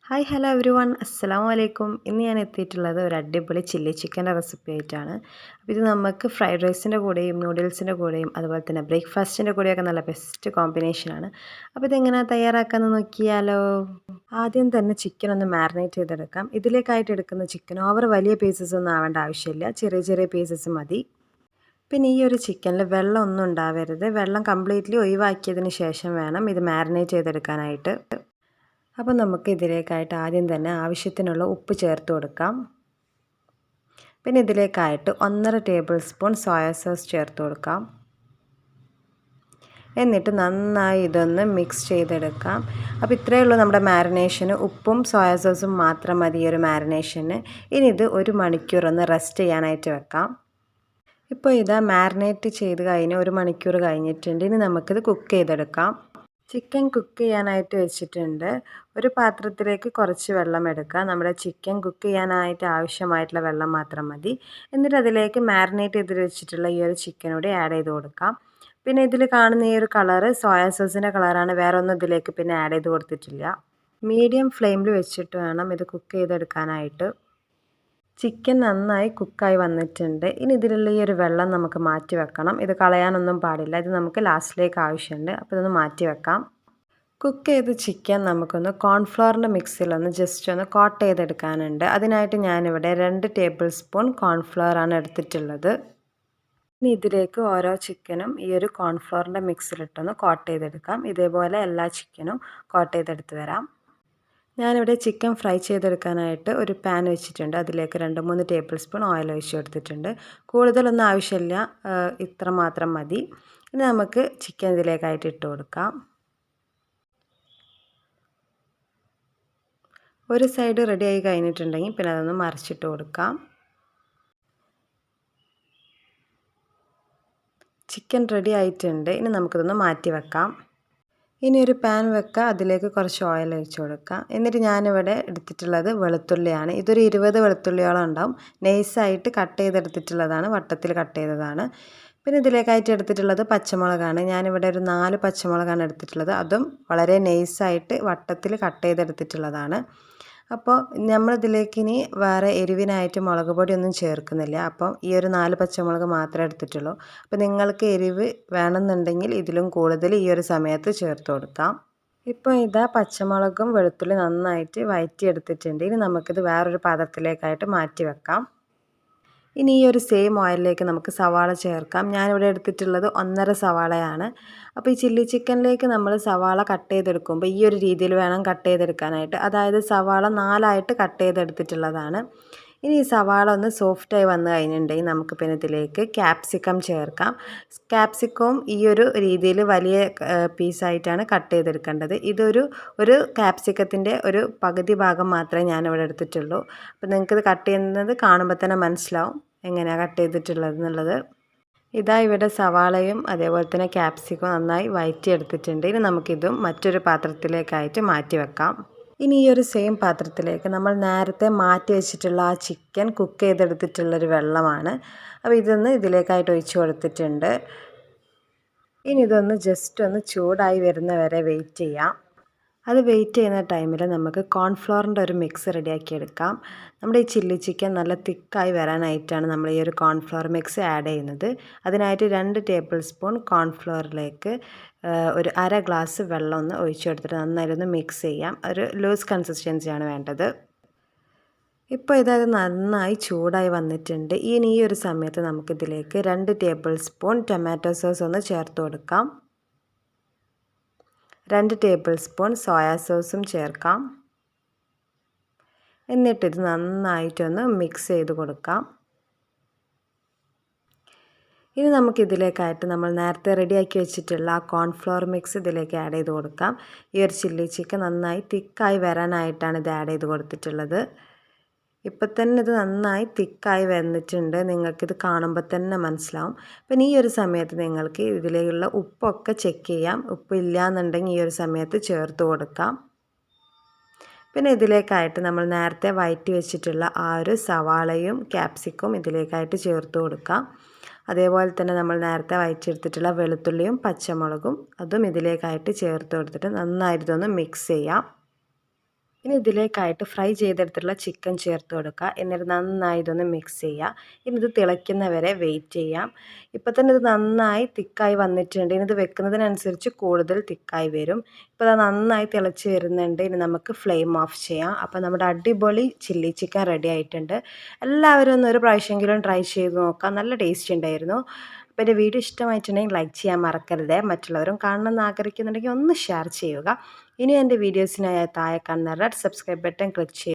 Hi hello every one അസ്സലാമു അലൈക്കും. ഇന്ന് ഞാൻ എത്തിയിട്ടുള്ളത് ഒരു അടിപൊളി ചില്ലി ചിക്കൻ്റെ റെസിപ്പി ആയിട്ടാണ്. അപ്പോൾ ഇത് നമുക്ക് ഫ്രൈഡ് റൈസിൻ്റെ കൂടെയും നൂഡിൽസിൻ്റെ കൂടെയും അതുപോലെ തന്നെ ബ്രേക്ക്ഫാസ്റ്റിൻ്റെ കൂടെയൊക്കെ നല്ല ബെസ്റ്റ് കോമ്പിനേഷനാണ്. അപ്പോൾ ഇതെങ്ങനെയാണ് തയ്യാറാക്കാമെന്ന് നോക്കിയാലോ. ആദ്യം തന്നെ ചിക്കൻ ഒന്ന് മാരിനേറ്റ് ചെയ്തെടുക്കാം. ഇതിലേക്കായിട്ട് എടുക്കുന്ന ചിക്കൻ ഓവർ വലിയ പീസസ് ഒന്നും ആവേണ്ട ആവശ്യമില്ല, ചെറിയ ചെറിയ പീസസ് മതി. പിന്നെ ഈ ഒരു ചിക്കനിൽ വെള്ളം ഒന്നും ഉണ്ടാവരുത്. വെള്ളം കംപ്ലീറ്റ്ലി ഒഴിവാക്കിയതിന് ശേഷം വേണം ഇത് മാരിനേറ്റ് ചെയ്തെടുക്കാനായിട്ട്. അപ്പോൾ നമുക്ക് ഇതിലേക്കായിട്ട് ആദ്യം തന്നെ ആവശ്യത്തിനുള്ള ഉപ്പ് ചേർത്ത് കൊടുക്കാം. പിന്നെ ഇതിലേക്കായിട്ട് 1.5 ടേബിൾ സ്പൂൺ സോയ സോസ് ചേർത്ത് കൊടുക്കാം. എന്നിട്ട് നന്നായി ഇതൊന്ന് മിക്സ് ചെയ്തെടുക്കാം. അപ്പോൾ ഇത്രയേ ഉള്ളൂ നമ്മുടെ മാരിനേഷന്. ഉപ്പും സോയ സോസും മാത്രം മതി ഈ ഒരു മാരിനേഷന്. ഇനി ഇത് 1 മണിക്കൂർ ഒന്ന് റെസ്റ്റ് ചെയ്യാനായിട്ട് വെക്കാം. ഇപ്പോൾ ഇതാ മാരിനേറ്റ് ചെയ്ത് കഴിഞ്ഞ് 1 മണിക്കൂർ കഴിഞ്ഞിട്ടുണ്ട്. ഇനി നമുക്കിത് കുക്ക് ചെയ്തെടുക്കാം. ചിക്കൻ കുക്ക് ചെയ്യാനായിട്ട് വെച്ചിട്ടുണ്ട്. ഒരു പാത്രത്തിലേക്ക് കുറച്ച് വെള്ളം എടുക്കുക. നമ്മുടെ ചിക്കൻ കുക്ക് ചെയ്യാനായിട്ട് ആവശ്യമായിട്ടുള്ള വെള്ളം മാത്രം മതി. എന്നിട്ട് അതിലേക്ക് മാരിനേറ്റ് ചെയ്ത് വെച്ചിട്ടുള്ള ഈ ഒരു ചിക്കൻ കൂടി ആഡ് ചെയ്ത് കൊടുക്കാം. പിന്നെ ഇതിൽ കാണുന്ന ഈ ഒരു കളറ് സോയ സോസിൻ്റെ കളറാണ്. വേറെ ഒന്നും ഇതിലേക്ക് പിന്നെ ആഡ് ചെയ്ത് കൊടുത്തിട്ടില്ല. മീഡിയം ഫ്ലെയിമിൽ വെച്ചിട്ട് വേണം ഇത് കുക്ക് ചെയ്തെടുക്കാനായിട്ട്. ചിക്കൻ നന്നായി കുക്കായി വന്നിട്ടുണ്ട്. ഇനി ഇതിലുള്ള ഈ ഒരു വെള്ളം നമുക്ക് മാറ്റി വെക്കണം. ഇത് കളയാനൊന്നും പാടില്ല. ഇത് നമുക്ക് ലാസ്റ്റിലേക്ക് ആവശ്യമുണ്ട്. അപ്പോൾ ഇതൊന്ന് മാറ്റി വെക്കാം. കുക്ക് ചെയ്ത ചിക്കൻ നമുക്കൊന്ന് കോൺഫ്ലവറിൻ്റെ മിക്സിലൊന്ന് ജസ്റ്റ് ഒന്ന് കോട്ട് ചെയ്തെടുക്കാനുണ്ട്. അതിനായിട്ട് ഞാനിവിടെ 2 ടേബിൾ സ്പൂൺ കോൺഫ്ലവറാണ് എടുത്തിട്ടുള്ളത്. ഇനി ഇതിലേക്ക് ഓരോ ചിക്കനും ഈ ഒരു കോൺഫ്ലവറിൻ്റെ മിക്സിലിട്ടൊന്ന് കോട്ട് ചെയ്തെടുക്കാം. ഇതേപോലെ എല്ലാ ചിക്കനും കോട്ട് ചെയ്തെടുത്ത് വരാം. ഞാനിവിടെ ചിക്കൻ ഫ്രൈ ചെയ്തെടുക്കാനായിട്ട് ഒരു പാൻ വെച്ചിട്ടുണ്ട്. അതിലേക്ക് 2-3 ടേബിൾ സ്പൂൺ ഓയിൽ ഒഴിച്ച് കൊടുത്തിട്ടുണ്ട്. കൂടുതലൊന്നും ആവശ്യമില്ല, ഇത്ര മാത്രം മതി. ഇനി നമുക്ക് ചിക്കൻ ഇതിലേക്കായിട്ട് ഇട്ട് കൊടുക്കാം. ഒരു സൈഡ് റെഡി ആയി കഴിഞ്ഞിട്ടുണ്ടെങ്കിൽ പിന്നെ അതൊന്ന് മറിച്ചിട്ട് കൊടുക്കാം. ചിക്കൻ റെഡി ആയിട്ടുണ്ട്. ഇനി നമുക്കിതൊന്ന് മാറ്റി വെക്കാം. ഇനി ഒരു പാൻ വെക്കുക. അതിലേക്ക് കുറച്ച് ഓയിൽ ഒഴിച്ച് കൊടുക്കുക. എന്നിട്ട് ഞാനിവിടെ എടുത്തിട്ടുള്ളത് വെളുത്തുള്ളിയാണ്. ഇതൊരു 20 വെളുത്തുള്ളിയോളം ഉണ്ടാവും. നൈസായിട്ട് കട്ട് ചെയ്തെടുത്തിട്ടുള്ളതാണ്, വട്ടത്തിൽ കട്ട് ചെയ്തതാണ്. പിന്നെ ഇതിലേക്കായിട്ട് എടുത്തിട്ടുള്ളത് പച്ചമുളകാണ്. ഞാനിവിടെ ഒരു 4 പച്ചമുളകാണ് എടുത്തിട്ടുള്ളത്. അതും വളരെ നൈസായിട്ട് വട്ടത്തിൽ കട്ട് ചെയ്തെടുത്തിട്ടുള്ളതാണ്. അപ്പോൾ നമ്മളിതിലേക്ക് ഇനി വേറെ എരിവിനായിട്ട് മുളക് പൊടിയൊന്നും ചേർക്കുന്നില്ല. അപ്പം ഈ ഒരു 4 പച്ചമുളക് മാത്രമേ എടുത്തിട്ടുള്ളൂ. അപ്പോൾ നിങ്ങൾക്ക് എരിവ് വേണമെന്നുണ്ടെങ്കിൽ ഇതിലും കൂടുതൽ ഈ ഒരു സമയത്ത് ചേർത്ത് കൊടുക്കാം. ഇപ്പോൾ ഇതാ പച്ചമുളകും വെളുത്തുള്ളി നന്നായിട്ട് വഴറ്റിയെടുത്തിട്ടുണ്ട്. ഇനി നമുക്കിത് വേറൊരു പാത്രത്തിലേക്കായിട്ട് മാറ്റി വെക്കാം. ഇനി ഈ ഒരു സെയിം ഓയിലിലേക്ക് നമുക്ക് സവാള ചേർക്കാം. ഞാനിവിടെ എടുത്തിട്ടുള്ളത് 1.5 സവാളയാണ്. അപ്പോൾ ഈ ചില്ലി ചിക്കനിലേക്ക് നമ്മൾ സവാള കട്ട് ചെയ്തെടുക്കുമ്പോൾ ഈ ഒരു രീതിയിൽ വേണം കട്ട് ചെയ്തെടുക്കാനായിട്ട്. അതായത് സവാള 4ആയിട്ട് കട്ട് ചെയ്തെടുത്തിട്ടുള്ളതാണ്. ഇനി ഈ സവാള ഒന്ന് സോഫ്റ്റായി വന്നു കഴിഞ്ഞിട്ടുണ്ടെങ്കിൽ നമുക്ക് പിന്നെ ഇതിലേക്ക് ക്യാപ്സിക്കം ചേർക്കാം. ക്യാപ്സിക്കവും ഈ ഒരു രീതിയിൽ വലിയ പീസായിട്ടാണ് കട്ട് ചെയ്തെടുക്കേണ്ടത്. ഒരു ക്യാപ്സിക്കത്തിൻ്റെ ഒരു പകുതി ഭാഗം മാത്രമേ ഞാനിവിടെ എടുത്തിട്ടുള്ളൂ. അപ്പോൾ നിങ്ങൾക്കിത് കട്ട് ചെയ്യുന്നത് കാണുമ്പോൾ തന്നെ മനസ്സിലാവും എങ്ങനെയാണ് കട്ട് ചെയ്തിട്ടുള്ളത് എന്നുള്ളത്. ഇതാ ഇവിടെ സവാളയും അതേപോലെ തന്നെ ക്യാപ്സിക്കവും നന്നായി വഴറ്റിയെടുത്തിട്ടുണ്ട്. ഇനി നമുക്കിതും മറ്റൊരു പാത്രത്തിലേക്കായിട്ട് മാറ്റി വെക്കാം. ഇനി ഈ ഒരു സെയിം പാത്രത്തിലേക്ക് നമ്മൾ നേരത്തെ മാറ്റി വെച്ചിട്ടുള്ള ആ ചിക്കൻ കുക്ക് ചെയ്തെടുത്തിട്ടുള്ളൊരു വെള്ളമാണ്. അപ്പോൾ ഇതൊന്ന് ഇതിലേക്കായിട്ട് ഒഴിച്ച് കൊടുത്തിട്ടുണ്ട്. ഇനി ഇതൊന്ന് ജസ്റ്റ് ഒന്ന് ചൂടായി വരുന്ന വരെ വെയിറ്റ് ചെയ്യാം. അത് വെയിറ്റ് ചെയ്യുന്ന ടൈമിൽ നമുക്ക് കോൺഫ്ലവറിൻ്റെ ഒരു മിക്സ് റെഡിയാക്കി എടുക്കാം. നമ്മുടെ ഈ ചില്ലി ചിക്കൻ നല്ല തിക്കായി വരാനായിട്ടാണ് നമ്മൾ ഈ ഒരു കോൺഫ്ലവർ മിക്സ് ആഡ് ചെയ്യുന്നത്. അതിനായിട്ട് 2 ടേബിൾ സ്പൂൺ കോൺഫ്ലവറിലേക്ക് ഒരു 1/2 ഗ്ലാസ് വെള്ളം ഒന്ന് ഒഴിച്ചു കൊടുത്തിട്ട് നന്നായിട്ടൊന്ന് മിക്സ് ചെയ്യാം. ഒരു ലൂസ് കൺസിസ്റ്റൻസിയാണ് വേണ്ടത്. ഇപ്പോൾ ഇതത് നന്നായി ചൂടായി വന്നിട്ടുണ്ട്. ഇനി ഈ ഒരു സമയത്ത് നമുക്കിതിലേക്ക് 2 ടേബിൾ സ്പൂൺ ടൊമാറ്റോ സോസ് ഒന്ന് ചേർത്ത് കൊടുക്കാം. 2 ടേബിൾ സ്പൂൺ സോയ സോസും ചേർക്കാം. എന്നിട്ടിത് നന്നായിട്ടൊന്ന് മിക്സ് ചെയ്ത് കൊടുക്കാം. ഇനി നമുക്കിതിലേക്കായിട്ട് നമ്മൾ നേരത്തെ റെഡിയാക്കി വെച്ചിട്ടുള്ള ആ കോൺഫ്ലവർ മിക്സ് ഇതിലേക്ക് ആഡ് ചെയ്ത് കൊടുക്കാം. ഈ ഒരു ചില്ലി ചിക്കൻ നന്നായി തിക്കായി വരാനായിട്ടാണ് ഇത് ആഡ് ചെയ്ത് കൊടുത്തിട്ടുള്ളത്. ഇപ്പം തന്നെ ഇത് നന്നായി തിക്കായി വന്നിട്ടുണ്ട്. നിങ്ങൾക്കിത് കാണുമ്പോൾ തന്നെ മനസ്സിലാവും. പിന്നെ ഈ ഒരു സമയത്ത് നിങ്ങൾക്ക് ഇതിലേക്കുള്ള ഉപ്പൊക്കെ ചെക്ക് ചെയ്യാം. ഉപ്പില്ല എന്നുണ്ടെങ്കിൽ ഈ ഒരു സമയത്ത് ചേർത്ത് കൊടുക്കാം. പിന്നെ ഇതിലേക്കായിട്ട് നമ്മൾ നേരത്തെ വഴറ്റി വെച്ചിട്ടുള്ള ആ ഒരു സവാളയും ക്യാപ്സിക്കും ഇതിലേക്കായിട്ട് ചേർത്ത് കൊടുക്കാം. അതേപോലെ തന്നെ നമ്മൾ നേരത്തെ വഴറ്റിയെടുത്തിട്ടുള്ള വെളുത്തുള്ളിയും പച്ചമുളകും അതും ഇതിലേക്കായിട്ട് ചേർത്ത് കൊടുത്തിട്ട് നന്നായിട്ടൊന്ന് മിക്സ് ചെയ്യാം. ഇനി ഇതിലേക്കായിട്ട് ഫ്രൈ ചെയ്തെടുത്തിട്ടുള്ള ചിക്കൻ ചേർത്ത് കൊടുക്കുക. എന്നിട്ട് നന്നായി ഇതൊന്ന് മിക്സ് ചെയ്യുക. ഇനി ഇത് തിളയ്ക്കുന്നവരെ വെയിറ്റ് ചെയ്യാം. ഇപ്പോൾ തന്നെ ഇത് നന്നായി തിക്കായി വന്നിട്ടുണ്ട്. ഇനി ഇത് വെക്കുന്നതിനനുസരിച്ച് കൂടുതൽ തിക്കായി വരും. ഇപ്പോൾ അത് നന്നായി തിളച്ച് വരുന്നുണ്ട്. ഇനി നമുക്ക് ഫ്ലെയിം ഓഫ് ചെയ്യാം. അപ്പോൾ നമ്മുടെ അടിപൊളി ചില്ലി ചിക്കൻ റെഡി ആയിട്ടുണ്ട്. എല്ലാവരും ഒന്ന് ഒരു പ്രാവശ്യമെങ്കിലും ട്രൈ ചെയ്ത് നോക്കാം. നല്ല ടേസ്റ്റ് ഉണ്ടായിരുന്നു. അപ്പോൾ എൻ്റെ വീഡിയോ ഇഷ്ടമായിട്ടുണ്ടെങ്കിൽ ലൈക്ക് ചെയ്യാൻ മറക്കരുത്. മറ്റുള്ളവരും കാണണമെന്ന് ആഗ്രഹിക്കുന്നുണ്ടെങ്കിൽ ഒന്ന് ഷെയർ ചെയ്യുക. ഇനി എൻ്റെ വീഡിയോസിനായി താഴെ കാണുന്ന റെഡ് സബ്സ്ക്രൈബ് ബട്ടൺ ക്ലിക്ക് ചെയ്യുക.